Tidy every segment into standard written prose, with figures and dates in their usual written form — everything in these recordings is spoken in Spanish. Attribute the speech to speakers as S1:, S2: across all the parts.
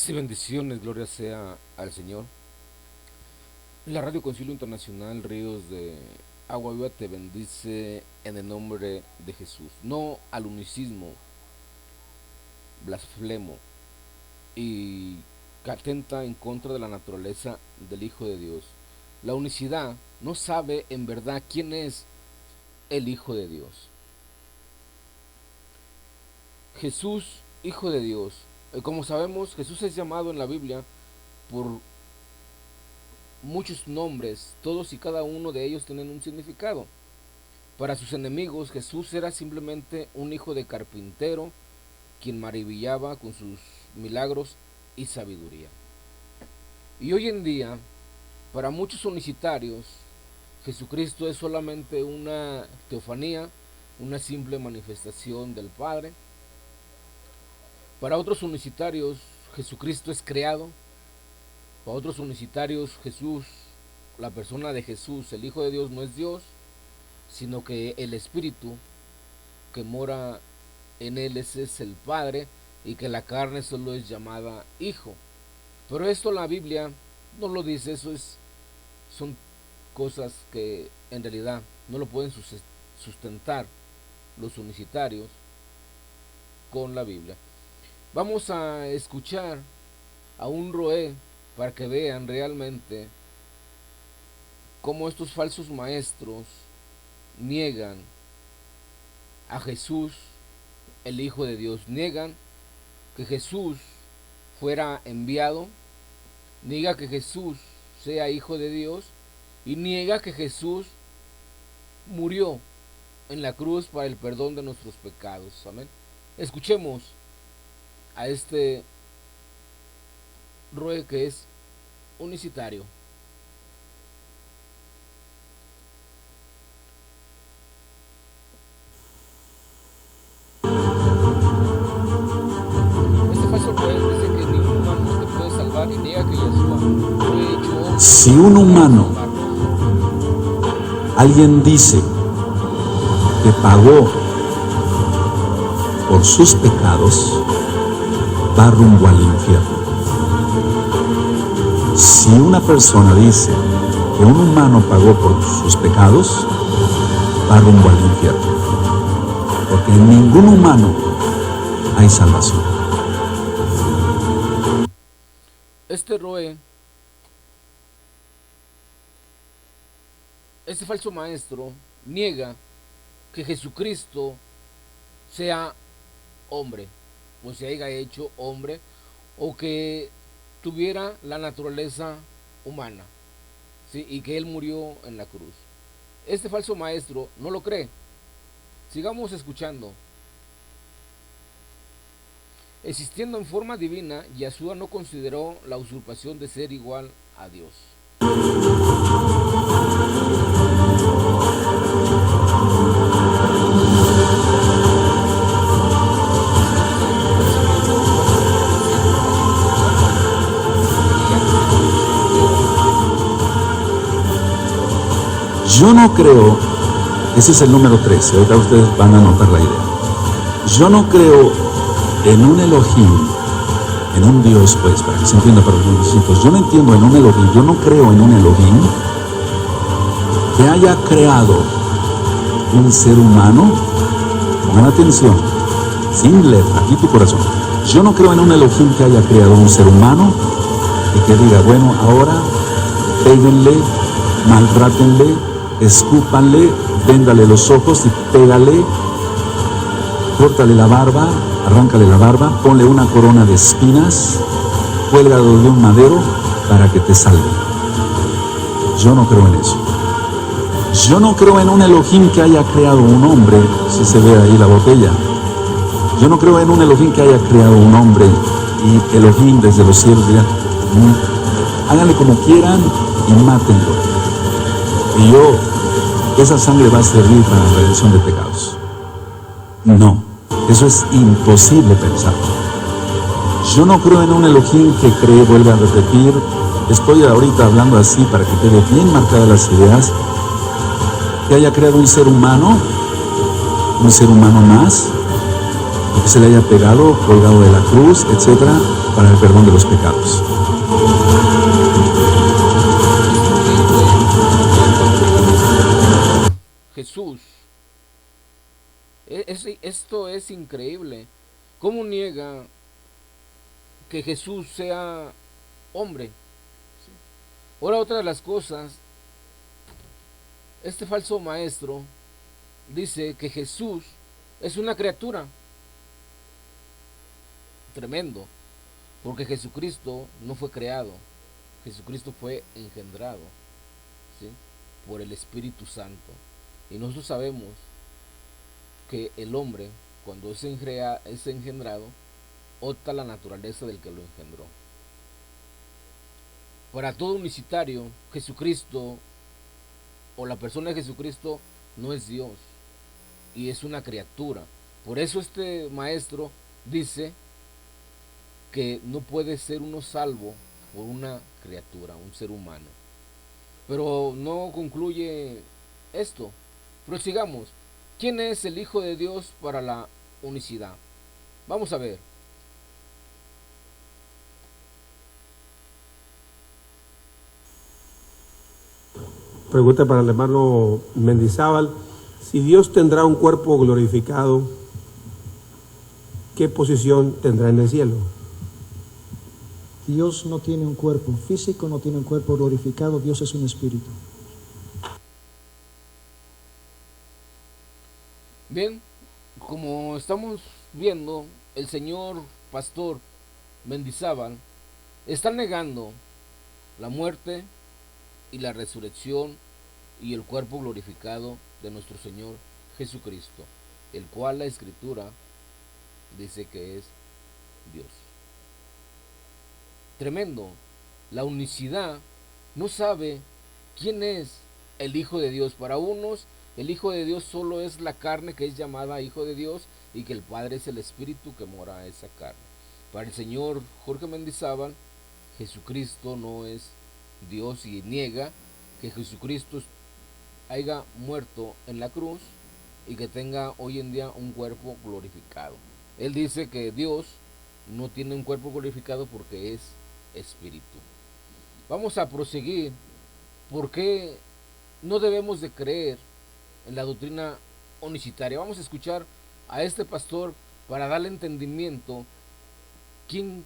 S1: Sí, bendiciones, gloria sea al Señor. La Radio Concilio Internacional Ríos de Agua Viva te bendice en el nombre de Jesús. No al unicismo, blasfemo y que atenta en contra de la naturaleza del Hijo de Dios. La unicidad no sabe en verdad quién es el Hijo de Dios. Jesús, Hijo de Dios. Como sabemos, Jesús es llamado en la Biblia por muchos nombres, todos y cada uno de ellos tienen un significado. Para sus enemigos, Jesús era simplemente un hijo de carpintero, quien maravillaba con sus milagros y sabiduría. Y hoy en día, para muchos unicitarios, Jesucristo es solamente una teofanía, una simple manifestación del Padre. Para otros unicitarios, Jesucristo es creado. Para otros unicitarios, Jesús, la persona de Jesús, el Hijo de Dios, no es Dios, sino que el Espíritu que mora en él ese es el Padre, y que la carne solo es llamada Hijo. Pero esto la Biblia no lo dice, son cosas que en realidad no lo pueden sustentar los unicitarios con la Biblia. Vamos a escuchar a un roé para que vean realmente cómo estos falsos maestros niegan a Jesús, el Hijo de Dios. Niegan que Jesús fuera enviado, niega que Jesús sea Hijo de Dios y niega que Jesús murió en la cruz para el perdón de nuestros pecados. Amén. Escuchemos a este roé que es unicitario. Este falso roé dice que ningún humano te puede salvar y niega que Yeshua fue hecho hombre.
S2: Si un humano, alguien dice que pagó por sus pecados, va rumbo al infierno. Si una persona dice que un humano pagó por sus pecados, va rumbo al infierno. Porque en ningún humano hay salvación.
S1: Este roé, este falso maestro, niega que Jesucristo sea hombre, o se haya hecho hombre, o que tuviera la naturaleza humana, ¿sí? Y que él murió en la cruz. Este falso maestro no lo cree. Sigamos escuchando. Existiendo en forma divina, Yeshua no consideró la usurpación de ser igual a Dios.
S2: Yo no creo, ese es el número 13, ahorita ustedes van a notar la idea. Yo no creo en un Elohim, en un Dios, pues, para que se entienda para los niños. Yo no entiendo en un Elohim, yo no creo en un Elohim que haya creado un ser humano. Pongan atención, sin letra, aquí tu corazón. Yo no creo en un Elohim que haya creado un ser humano y que diga, bueno, ahora péguenle, maltrátenle, escúpanle, véndale los ojos y pégale, córtale la barba, arráncale la barba, ponle una corona de espinas, cuélgalo de un madero para que te salve. Yo no creo en eso. Yo no creo en un Elohim que haya creado un hombre, si se ve ahí la botella. Yo no creo en un Elohim que haya creado un hombre y Elohim desde los cielos diga, háganle como quieran y mátenlo. Y esa sangre va a servir para la redención de pecados. No, eso es imposible pensar. Yo no creo en un Elohim que cree, vuelve a repetir, estoy ahorita hablando así para que quede bien marcadas las ideas, que haya creado un ser humano más, que se le haya pegado, colgado de la cruz, etcétera, para el perdón de los pecados.
S1: Jesús. Esto es increíble. ¿Cómo niega que Jesús sea hombre? ¿Sí? Ahora, otra de las cosas, este falso maestro dice que Jesús es una criatura. Tremendo, porque Jesucristo no fue creado, Jesucristo fue engendrado, ¿sí?, por el Espíritu Santo. Y nosotros sabemos que el hombre, cuando es engendrado, opta la naturaleza del que lo engendró. Para todo unicitario, Jesucristo o la persona de Jesucristo no es Dios y es una criatura. Por eso este maestro dice que no puede ser uno salvo por una criatura, un ser humano. Pero no concluye esto. Prosigamos. ¿Quién es el Hijo de Dios para la unicidad? Vamos a ver.
S3: Pregunta para el hermano Mendizábal. Si Dios tendrá un cuerpo glorificado, ¿qué posición tendrá en el cielo?
S4: Dios no tiene un cuerpo físico, no tiene un cuerpo glorificado, Dios es un espíritu.
S1: Bien, como estamos viendo, el señor pastor Mendizábal está negando la muerte y la resurrección y el cuerpo glorificado de nuestro Señor Jesucristo, el cual la Escritura dice que es Dios. Tremendo. La unicidad no sabe quién es el Hijo de Dios. Para unos, el Hijo de Dios solo es la carne que es llamada Hijo de Dios y que el Padre es el Espíritu que mora en esa carne. Para el señor Jorge Mendizábal, Jesucristo no es Dios y niega que Jesucristo haya muerto en la cruz y que tenga hoy en día un cuerpo glorificado. Él dice que Dios no tiene un cuerpo glorificado porque es espíritu. Vamos a proseguir. ¿Por qué no debemos de creer en la doctrina unicitaria? Vamos a escuchar a este pastor para darle entendimiento quién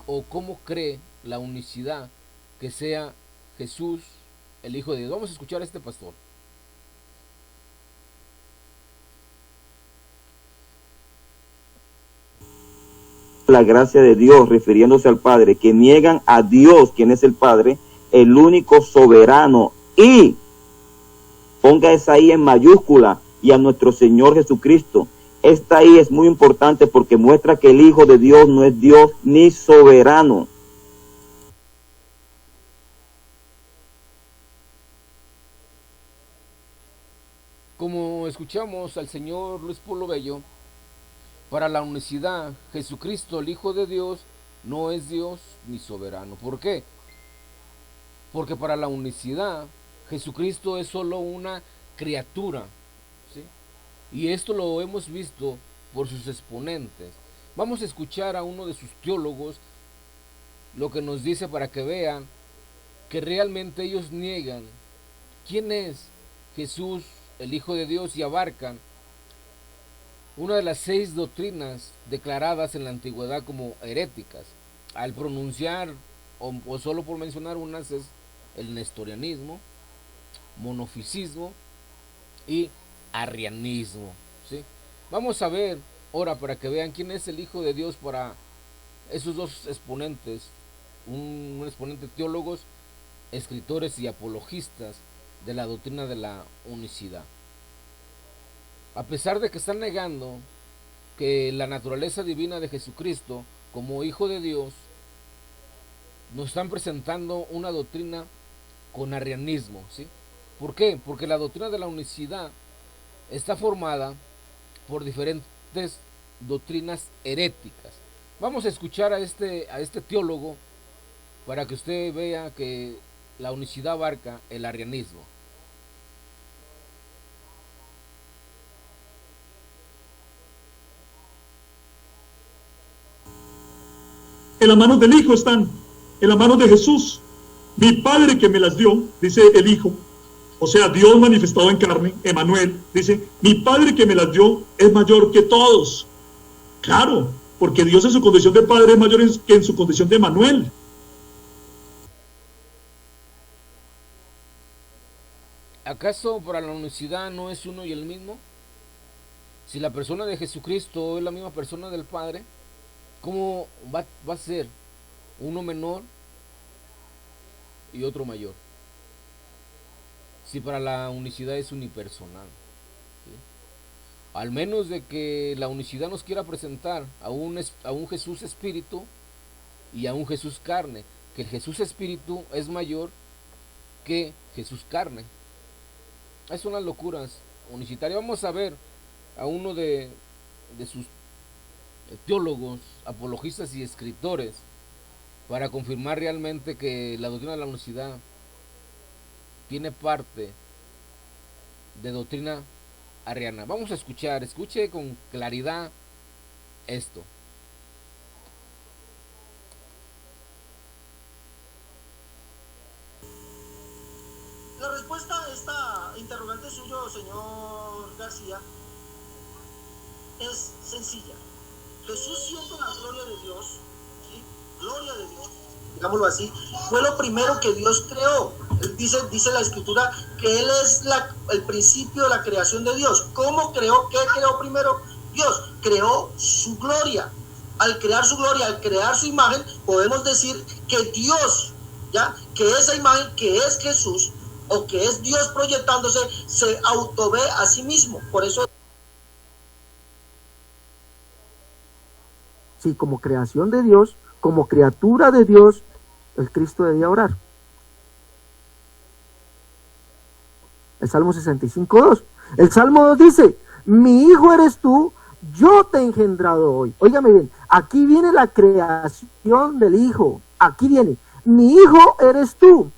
S1: o cómo cree la unicidad que sea Jesús el Hijo de Dios. Vamos a escuchar a este pastor.
S5: La gracia de Dios, refiriéndose al Padre, que niegan a Dios, quien es el Padre, el único soberano, y ponga esa I en mayúscula, y a nuestro Señor Jesucristo. Esta I es muy importante porque muestra que el Hijo de Dios no es Dios ni soberano.
S1: Como escuchamos al señor Luis Polo Bello, para la unicidad, Jesucristo, el Hijo de Dios, no es Dios ni soberano. ¿Por qué? Porque para la unicidad, Jesucristo es solo una criatura, ¿sí? Y esto lo hemos visto por sus exponentes. Vamos a escuchar a uno de sus teólogos lo que nos dice para que vean que realmente ellos niegan quién es Jesús, el Hijo de Dios, y abarcan una de las 6 doctrinas declaradas en la antigüedad como heréticas. Al pronunciar, o solo por mencionar unas, es el nestorianismo, monofisismo y arrianismo, ¿sí? Vamos a ver ahora para que vean quién es el Hijo de Dios para esos dos exponentes, un exponente teólogos, escritores y apologistas de la doctrina de la unicidad. A pesar de que están negando que la naturaleza divina de Jesucristo como Hijo de Dios, nos están presentando una doctrina con arrianismo, ¿sí? ¿Por qué? Porque la doctrina de la unicidad está formada por diferentes doctrinas heréticas. Vamos a escuchar a este teólogo para que usted vea que la unicidad abarca el arrianismo.
S6: En las manos del Hijo están, en las manos de Jesús. Mi Padre que me las dio, dice el Hijo, o sea, Dios manifestado en carne, Emmanuel, dice, mi Padre que me las dio es mayor que todos. Claro, porque Dios en su condición de Padre es mayor que en su condición de Emmanuel.
S1: ¿Acaso para la unicidad no es uno y el mismo? Si la persona de Jesucristo es la misma persona del Padre, ¿cómo va a ser uno menor y otro mayor? Si para la unicidad es unipersonal, ¿sí? Al menos de que la unicidad nos quiera presentar a un Jesús espíritu y a un Jesús carne, que el Jesús espíritu es mayor que Jesús carne. Es unas locuras unicitarias. Vamos a ver a uno de sus teólogos, apologistas y escritores para confirmar realmente que la doctrina de la unicidad tiene parte de doctrina arriana. Vamos a escuche con claridad esto.
S7: La respuesta a esta interrogante suyo, señor García, es sencilla. Jesús, siendo la gloria de Dios, ¿sí? Gloria de Dios, digámoslo así, fue lo primero que Dios creó. Dice la Escritura que Él es el principio de la creación de Dios. ¿Cómo creó? ¿Qué creó primero? Dios creó su gloria. Al crear su gloria, al crear su imagen, podemos decir que Dios, ¿ya? Que esa imagen que es Jesús, o que es Dios proyectándose, se autové a sí mismo. Por eso,
S8: sí, como creación de Dios, como criatura de Dios, el Cristo debía orar. El Salmo 65:2. El Salmo 2 dice, mi hijo eres tú, yo te he engendrado hoy. Óigame bien, aquí viene la creación del hijo. Aquí viene, mi hijo eres tú,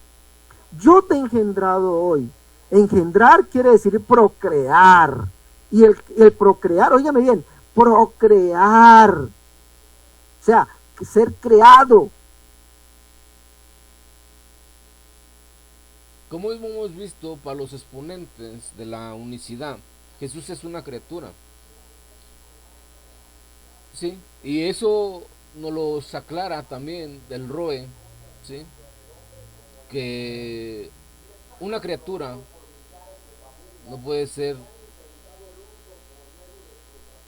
S8: yo te he engendrado hoy. Engendrar quiere decir procrear. Y el procrear, óigame bien, procrear. O sea, ser creado.
S1: Como hemos visto, para los exponentes de la unicidad, Jesús es una criatura. ¿Sí? Y eso nos lo aclara también del Roe, ¿sí? Que una criatura no puede ser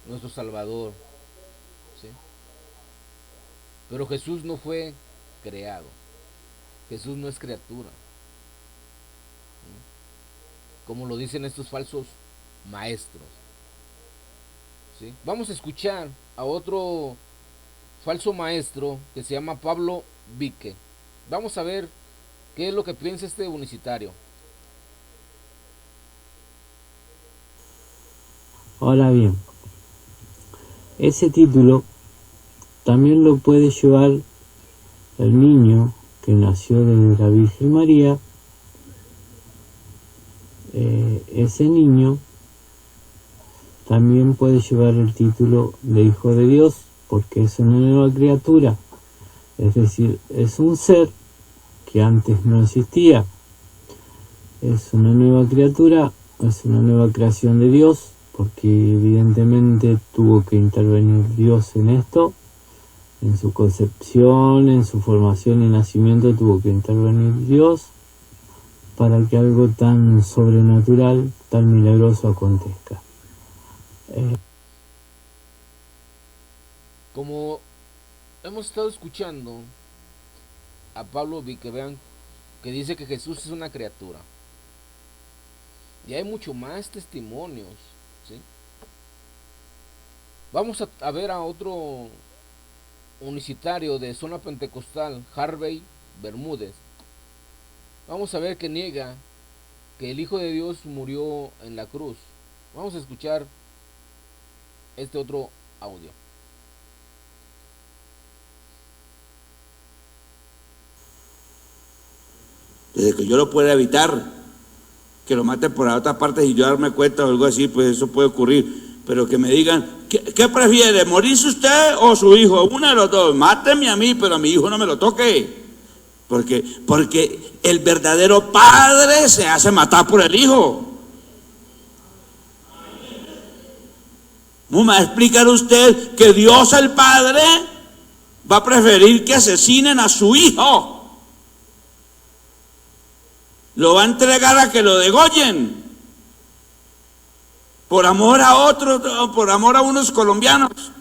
S1: nuestro Salvador, ¿sí? Pero Jesús no fue creado. Jesús no es criatura, ¿sí? Como lo dicen estos falsos maestros, ¿sí? Vamos a escuchar a otro falso maestro que se llama Pablo Vique. Vamos a ver qué es lo que piensa este unicitario.
S9: Ahora bien, ese título también lo puede llevar el niño que nació de la Virgen María. Ese niño también puede llevar el título de Hijo de Dios, porque es una nueva criatura, es decir, es un ser que antes no existía. Es una nueva criatura, es una nueva creación de Dios, porque evidentemente tuvo que intervenir Dios en esto, en su concepción, en su formación y nacimiento tuvo que intervenir Dios para que algo tan sobrenatural, tan milagroso acontezca.
S1: Como hemos estado escuchando a Pablo Vique, vean que dice que Jesús es una criatura. Y hay mucho más testimonios, ¿sí? Vamos a ver a otro unicitario de zona pentecostal, Harvey Bermúdez. Vamos a ver que niega que el Hijo de Dios murió en la cruz. Vamos a escuchar este otro audio.
S10: Desde que yo lo pueda evitar, que lo maten por la otra parte y yo darme cuenta o algo así, pues eso puede ocurrir. Pero que me digan ¿Qué prefiere? ¿Morirse usted o su hijo? Uno de los dos. Máteme a mí, pero a mi hijo no me lo toque. Porque el verdadero padre se hace matar por el hijo. ¿Cómo me va a explicar usted que Dios el Padre va a preferir que asesinen a su hijo? Lo va a entregar a que lo degollen. Por amor a otros, por amor a unos colombianos.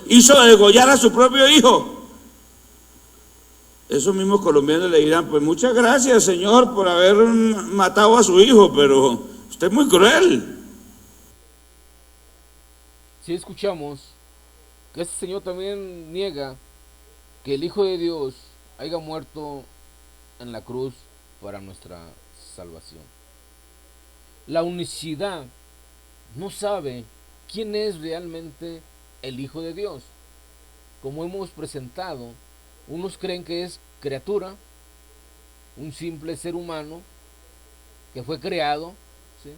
S10: Hizo degollar a su propio hijo. Esos mismos colombianos le dirán, pues muchas gracias, señor, por haber matado a su hijo, pero usted es muy cruel.
S1: Si escuchamos que este señor también niega que el Hijo de Dios haya muerto en la cruz para nuestra salvación. La unicidad no sabe quién es realmente el Hijo de Dios. Como hemos presentado, unos creen que es criatura, un simple ser humano que fue creado, ¿sí?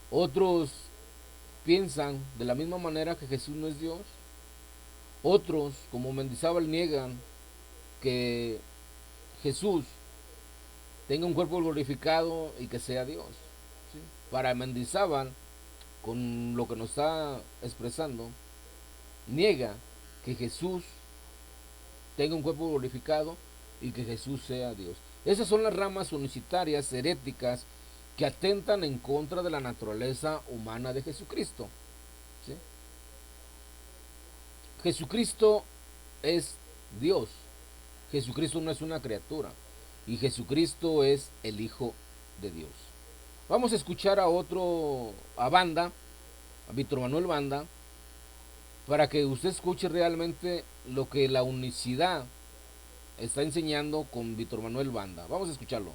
S1: Otros piensan de la misma manera que Jesús no es Dios. Otros, como Mendizábal, niegan que Jesús tenga un cuerpo glorificado y que sea Dios, ¿sí? Para Mendizábal, con lo que nos está expresando, niega que Jesús tenga un cuerpo glorificado y que Jesús sea Dios. Esas son las ramas unicitarias heréticas que atentan en contra de la naturaleza humana de Jesucristo, ¿sí? Jesucristo es Dios. Jesucristo no es una criatura. Y Jesucristo es el Hijo de Dios. Vamos a escuchar a Banda, a Víctor Manuel Banda, para que usted escuche realmente lo que la unicidad está enseñando con Víctor Manuel Banda. Vamos a escucharlo.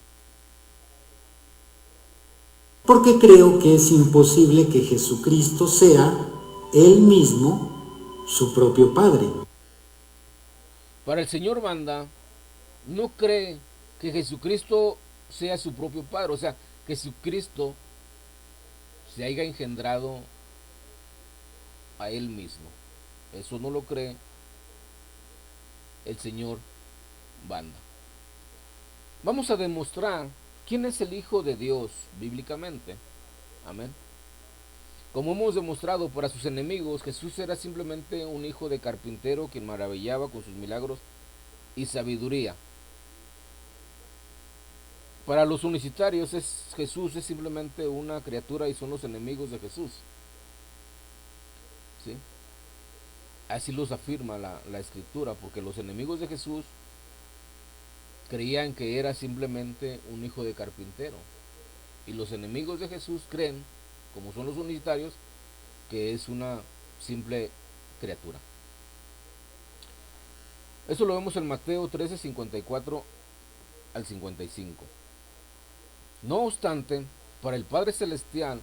S11: Porque creo que es imposible que Jesucristo sea Él mismo su propio Padre.
S1: Para el señor Banda, no cree que Jesucristo sea su propio Padre, o sea, que Jesucristo se haya engendrado a Él mismo. Eso no lo cree el señor Banda. Vamos a demostrar quién es el Hijo de Dios bíblicamente. Amén. Como hemos demostrado, para sus enemigos, Jesús era simplemente un hijo de carpintero quien maravillaba con sus milagros y sabiduría. Para los unicitarios, Jesús es simplemente una criatura y son los enemigos de Jesús, ¿sí? Así los afirma la Escritura, porque los enemigos de Jesús creían que era simplemente un hijo de carpintero. Y los enemigos de Jesús creen, como son los unicitarios, que es una simple criatura. Eso lo vemos en Mateo 13, 54 al 55. No obstante, para el Padre Celestial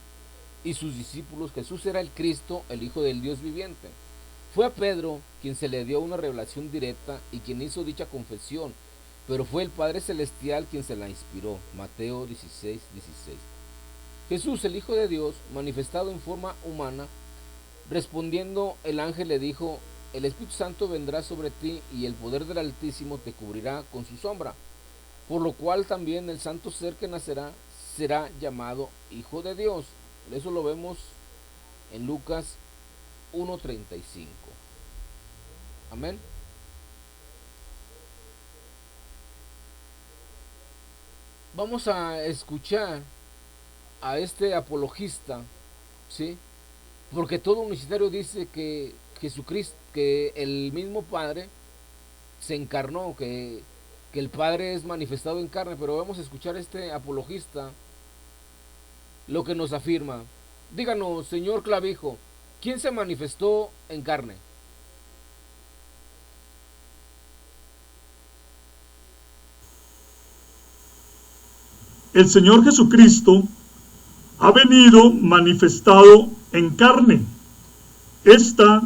S1: y sus discípulos, Jesús era el Cristo, el Hijo del Dios viviente. Fue a Pedro quien se le dio una revelación directa y quien hizo dicha confesión, pero fue el Padre Celestial quien se la inspiró. Mateo 16, 16. Jesús, el Hijo de Dios, manifestado en forma humana, respondiendo el ángel le dijo: el Espíritu Santo vendrá sobre ti y el poder del Altísimo te cubrirá con su sombra, por lo cual también el santo ser que nacerá será llamado Hijo de Dios. Eso lo vemos en Lucas 1:35. Amén. Vamos a escuchar a este apologista, ¿sí? Porque todo unicitario dice que Jesucristo, que el mismo Padre se encarnó, que el Padre es manifestado en carne, pero vamos a escuchar a este apologista lo que nos afirma. Díganos, señor Clavijo, ¿quién se manifestó en carne?
S6: El Señor Jesucristo ha venido manifestado en carne. Esta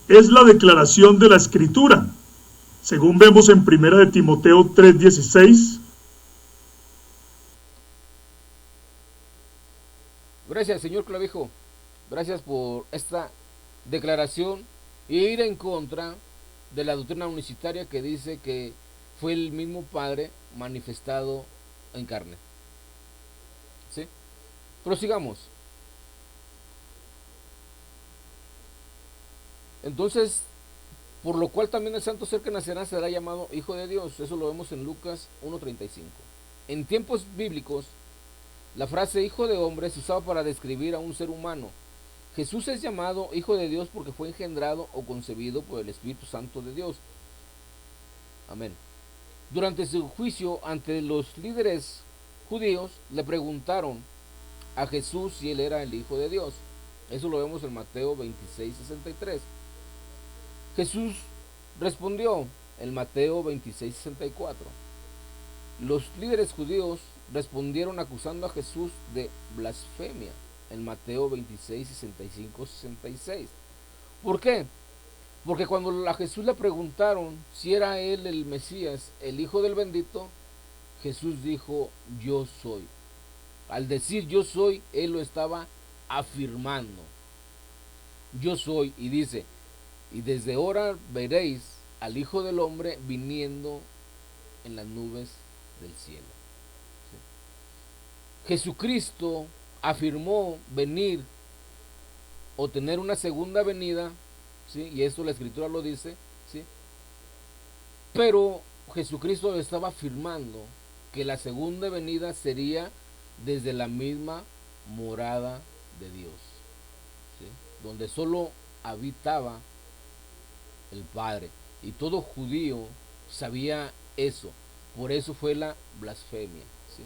S6: es la declaración de la Escritura, según vemos en 1 de Timoteo 3:16.
S1: Gracias, señor Clavijo. Gracias por esta declaración y ir en contra de la doctrina unicitaria que dice que fue el mismo Padre manifestado en carne. ¿Sí? Prosigamos. Entonces, por lo cual también el santo ser que nacerá será llamado Hijo de Dios. Eso lo vemos en Lucas 1:35. En tiempos bíblicos, la frase Hijo de hombre se usaba para describir a un ser humano. Jesús es llamado Hijo de Dios porque fue engendrado o concebido por el Espíritu Santo de Dios. Amén. Durante su juicio ante los líderes judíos, le preguntaron a Jesús si él era el Hijo de Dios. Eso lo vemos en Mateo 26:63. Jesús respondió en Mateo 26:64. Los líderes judíos respondieron acusando a Jesús de blasfemia en Mateo 26:65-66. ¿Por qué? Porque cuando a Jesús le preguntaron si era él el Mesías, el Hijo del Bendito, Jesús dijo, yo soy. Al decir yo soy, él lo estaba afirmando. Yo soy, y dice, y desde ahora veréis al Hijo del Hombre viniendo en las nubes del cielo. ¿Sí? Jesucristo afirmó venir o tener una segunda venida, ¿sí? Y esto la Escritura lo dice, ¿sí? Pero Jesucristo estaba afirmando que la segunda venida sería desde la misma morada de Dios, ¿sí? Donde solo habitaba el Padre, y todo judío sabía eso. Por eso fue la blasfemia, ¿sí?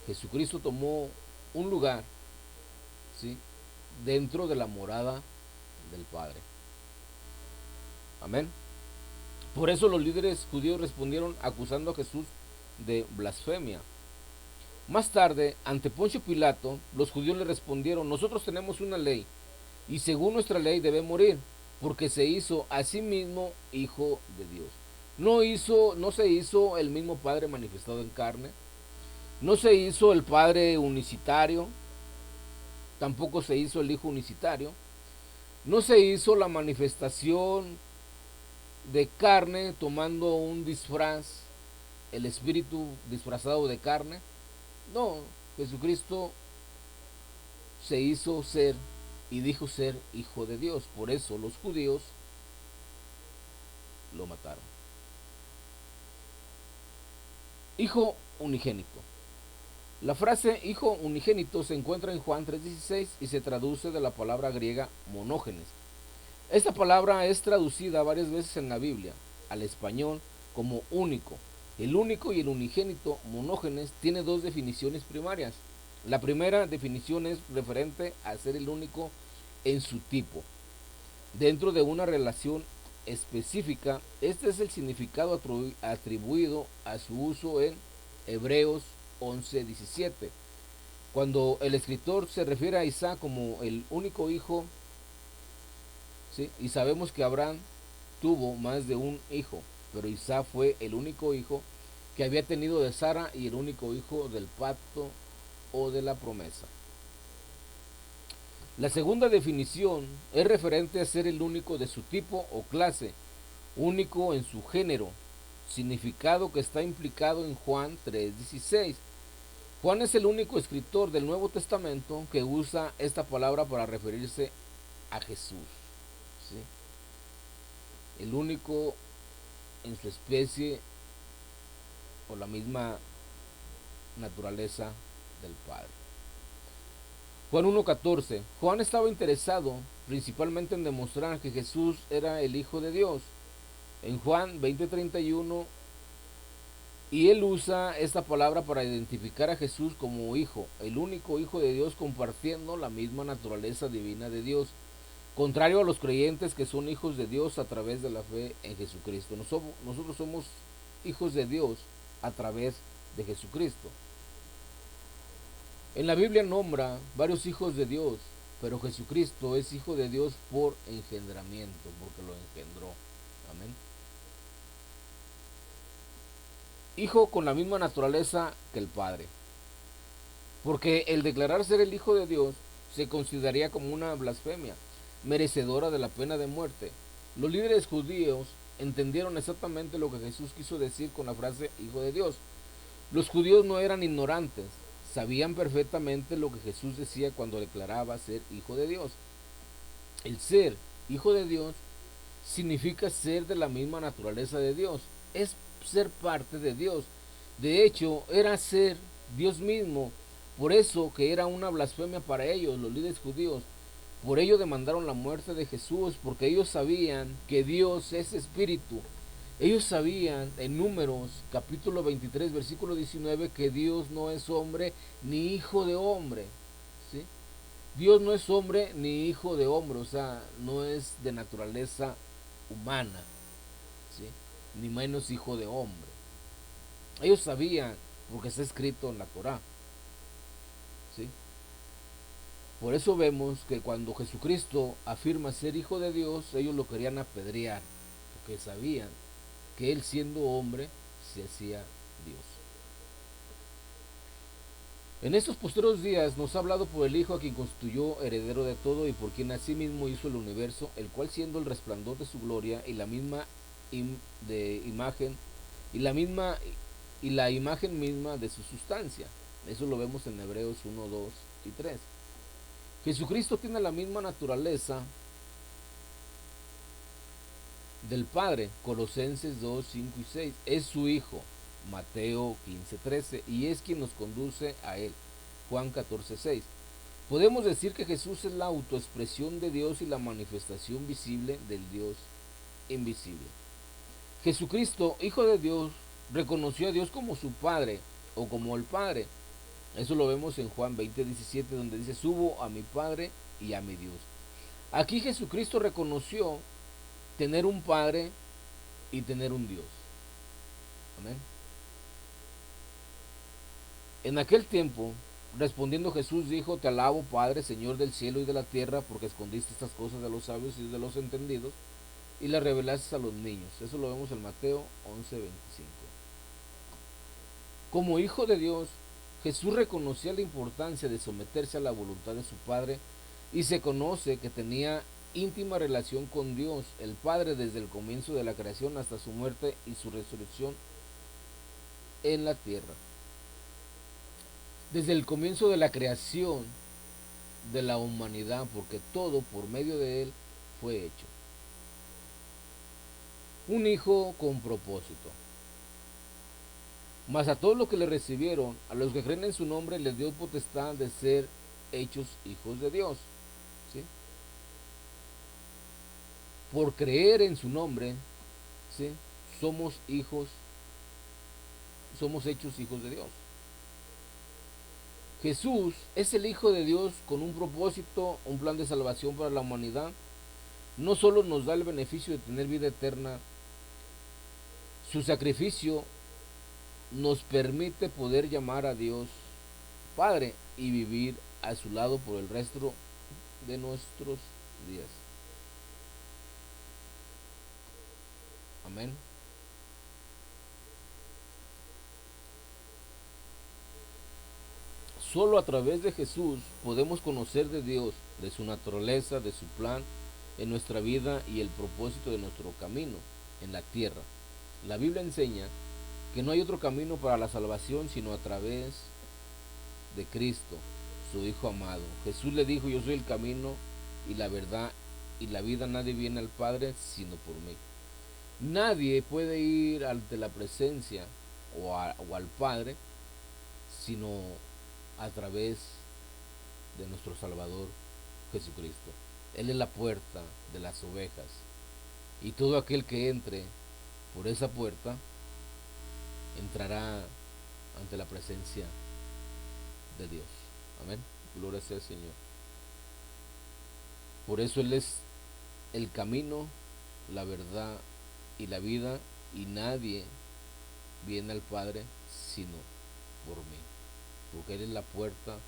S1: Jesucristo tomó un lugar, ¿sí?, dentro de la morada del Padre. Amén. Por eso los líderes judíos respondieron acusando a Jesús de blasfemia. Más tarde, ante Poncio Pilato, los judíos le respondieron, nosotros tenemos una ley, y según nuestra ley debe morir, porque se hizo a sí mismo Hijo de Dios. No se hizo el mismo Padre manifestado en carne, no se hizo el Padre unicitario, tampoco se hizo el Hijo unicitario, no se hizo la manifestación de carne tomando un disfraz, el Espíritu disfrazado de carne. No, Jesucristo se hizo ser y dijo ser Hijo de Dios. Por eso los judíos lo mataron. Hijo unigénito. La frase hijo unigénito se encuentra en Juan 3:16 y se traduce de la palabra griega monógenes. Esta palabra es traducida varias veces en la Biblia al español como único. El único y el unigénito monógenes tiene dos definiciones primarias. La primera definición es referente a ser el único en su tipo. Dentro de una relación específica, este es el significado atribuido a su uso en Hebreos 11:17. Cuando el escritor se refiere a Isaac como el único hijo, ¿sí?, y sabemos que Abraham tuvo más de un hijo, pero Isaac fue el único hijo que había tenido de Sara y el único hijo del pacto o de la promesa. La segunda definición es referente a ser el único de su tipo o clase, único en su género, significado que está implicado en Juan 3:16. Juan es el único escritor del Nuevo Testamento que usa esta palabra para referirse a Jesús, ¿sí? El único en su especie o la misma naturaleza del Padre. Juan 1:14. Juan estaba interesado principalmente en demostrar que Jesús era el Hijo de Dios. En Juan 20:31, y él usa esta palabra para identificar a Jesús como hijo, el único Hijo de Dios compartiendo la misma naturaleza divina de Dios, contrario a los creyentes que son hijos de Dios a través de la fe en Jesucristo. Nosotros somos hijos de Dios a través de Jesucristo. En la Biblia nombra varios hijos de Dios, pero Jesucristo es hijo de Dios por engendramiento, porque lo engendró. Amén. Hijo con la misma naturaleza que el Padre. Porque el declarar ser el Hijo de Dios se consideraría como una blasfemia, merecedora de la pena de muerte. Los líderes judíos entendieron exactamente lo que Jesús quiso decir con la frase Hijo de Dios. Los judíos no eran ignorantes, sabían perfectamente lo que Jesús decía cuando declaraba ser Hijo de Dios. El ser Hijo de Dios significa ser de la misma naturaleza de Dios, es ser parte de Dios. De hecho, era ser Dios mismo. Por eso que era una blasfemia para ellos, los líderes judíos. Por ello demandaron la muerte de Jesús, porque ellos sabían que Dios es espíritu. Ellos sabían en Números capítulo 23 versículo 19 que Dios no es hombre ni hijo de hombre, ¿sí? Dios no es hombre ni hijo de hombre, o sea, no es de naturaleza humana, ¿sí? Ni menos hijo de hombre. Ellos sabían, porque está escrito en la Torá, ¿sí? Por eso vemos que cuando Jesucristo afirma ser Hijo de Dios, ellos lo querían apedrear, porque sabían que Él siendo hombre se hacía Dios. En estos posteriores días nos ha hablado por el Hijo, a quien constituyó heredero de todo y por quien asimismo hizo el universo, el cual siendo el resplandor de su gloria y la misma imagen y la imagen misma de su sustancia. Eso lo vemos en Hebreos 1, 2 y 3. Jesucristo tiene la misma naturaleza del Padre, Colosenses 2, 5 y 6. Es su Hijo, Mateo 15, 13, y es quien nos conduce a Él, Juan 14, 6. Podemos decir que Jesús es la autoexpresión de Dios y la manifestación visible del Dios invisible. Jesucristo, Hijo de Dios, reconoció a Dios como su Padre o como el Padre. Eso lo vemos en Juan 20, 17, donde dice, subo a mi Padre y a mi Dios. Aquí Jesucristo reconoció tener un Padre y tener un Dios. Amén. En aquel tiempo, respondiendo Jesús dijo, te alabo Padre, Señor del cielo y de la tierra, porque escondiste estas cosas de los sabios y de los entendidos y las revelaste a los niños. Eso lo vemos en Mateo 11, 25. Como Hijo de Dios, Jesús reconocía la importancia de someterse a la voluntad de su Padre y se conoce que tenía íntima relación con Dios, el Padre, desde el comienzo de la creación hasta su muerte y su resurrección en la tierra. Desde el comienzo de la creación de la humanidad, porque todo por medio de Él fue hecho. Un hijo con propósito. Mas a todos los que le recibieron, a los que creen en su nombre, les dio potestad de ser hechos hijos de Dios. ¿Sí? Por creer en su nombre, ¿sí? Somos hijos, somos hechos hijos de Dios. Jesús es el Hijo de Dios con un propósito, un plan de salvación para la humanidad. No solo nos da el beneficio de tener vida eterna, su sacrificio nos permite poder llamar a Dios Padre y vivir a su lado por el resto de nuestros días. Amén. Solo a través de Jesús podemos conocer de Dios, de su naturaleza, de su plan en nuestra vida y el propósito de nuestro camino en la tierra. La Biblia enseña que no hay otro camino para la salvación sino a través de Cristo, su Hijo amado. Jesús le dijo, yo soy el camino y la verdad y la vida, nadie viene al Padre sino por mí. Nadie puede ir ante la presencia o al Padre sino a través de nuestro Salvador Jesucristo. Él es la puerta de las ovejas y todo aquel que entre por esa puerta entrará ante la presencia de Dios. Amén. Gloria sea al Señor. Por eso Él es el camino, la verdad y la vida, y nadie viene al Padre sino por mí, porque Él es la puerta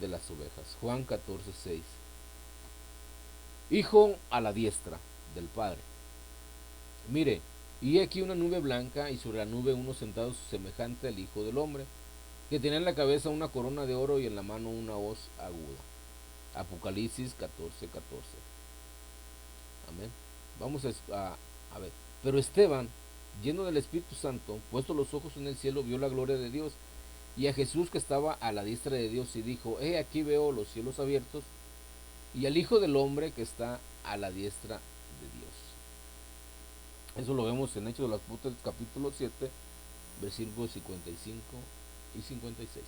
S1: de las ovejas. Juan 14, 6. Hijo a la diestra del Padre. Mire, y aquí una nube blanca, y sobre la nube uno sentado semejante al Hijo del Hombre. que tenía en la cabeza una corona de oro y en la mano una hoz aguda. Apocalipsis 14:14. Amén. Vamos a ver. Pero Esteban, lleno del Espíritu Santo, puesto los ojos en el cielo, vio la gloria de Dios y a Jesús que estaba a la diestra de Dios y dijo: aquí veo los cielos abiertos y al Hijo del Hombre que está a la diestra de Dios. Eso lo vemos en Hechos de los Apóstoles capítulo 7, versículos 55 y 56.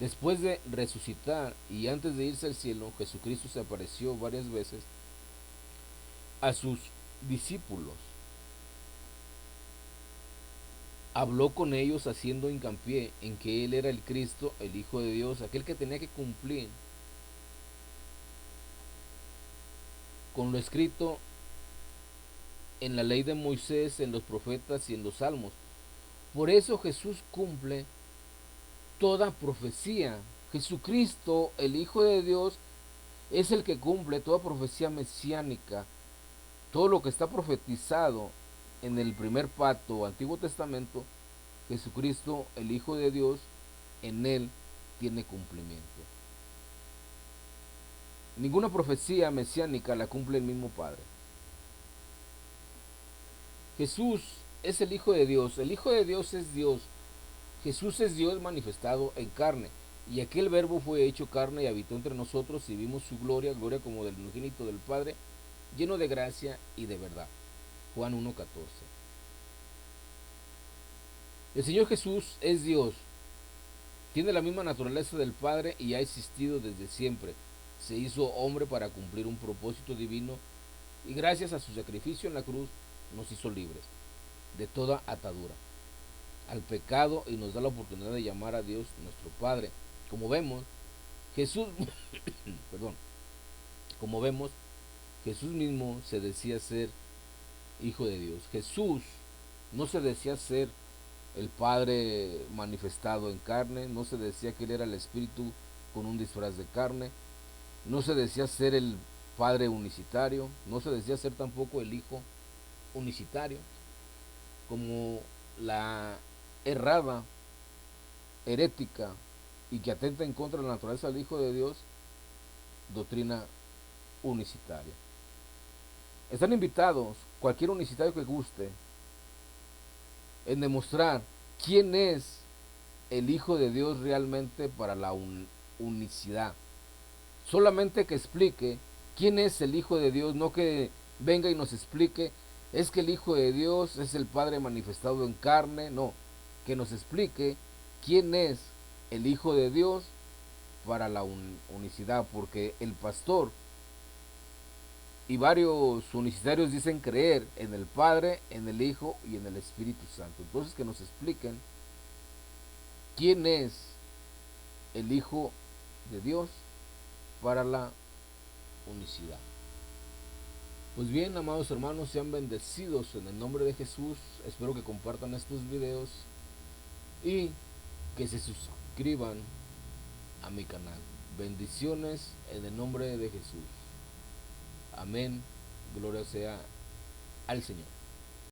S1: Después de resucitar y antes de irse al cielo, Jesucristo se apareció varias veces a sus discípulos. Habló con ellos haciendo hincapié en que Él era el Cristo, el Hijo de Dios, aquel que tenía que cumplir con lo escrito en la ley de Moisés, en los profetas y en los salmos. Por eso Jesús cumple toda profecía. Jesucristo, el Hijo de Dios, es el que cumple toda profecía mesiánica. Todo lo que está profetizado en el primer pacto o Antiguo Testamento, Jesucristo, el Hijo de Dios, en él tiene cumplimiento. Ninguna profecía mesiánica la cumple el mismo Padre. Jesús es el Hijo de Dios. El Hijo de Dios es Dios. Jesús es Dios manifestado en carne. Y aquel verbo fue hecho carne y habitó entre nosotros y vimos su gloria, gloria como del unigénito del Padre, lleno de gracia y de verdad. Juan 1:14. El Señor Jesús es Dios. Tiene la misma naturaleza del Padre y ha existido desde siempre. Se hizo hombre para cumplir un propósito divino y gracias a su sacrificio en la cruz nos hizo libres de toda atadura al pecado y nos da la oportunidad de llamar a Dios nuestro Padre. Como vemos, Jesús Jesús mismo se decía ser Hijo de Dios. Jesús no se decía ser el Padre manifestado en carne, no se decía que Él era el Espíritu con un disfraz de carne, no se decía ser el Padre unicitario, no se decía ser tampoco el Hijo unicitario, como la errada, herética y que atenta en contra de la naturaleza del Hijo de Dios, doctrina unicitaria. Están invitados cualquier unicitario que guste en demostrar quién es el Hijo de Dios realmente para la unicidad. Solamente que explique quién es el Hijo de Dios, no que venga y nos explique es que el Hijo de Dios es el Padre manifestado en carne, no, que nos explique quién es el Hijo de Dios para la unicidad, porque el pastor y varios unicitarios dicen creer en el Padre, en el Hijo y en el Espíritu Santo. Entonces que nos expliquen quién es el Hijo de Dios para la unicidad. Pues bien, amados hermanos, sean bendecidos en el nombre de Jesús. Espero que compartan estos videos y que se suscriban a mi canal. Bendiciones en el nombre de Jesús. Amén. Gloria sea al Señor.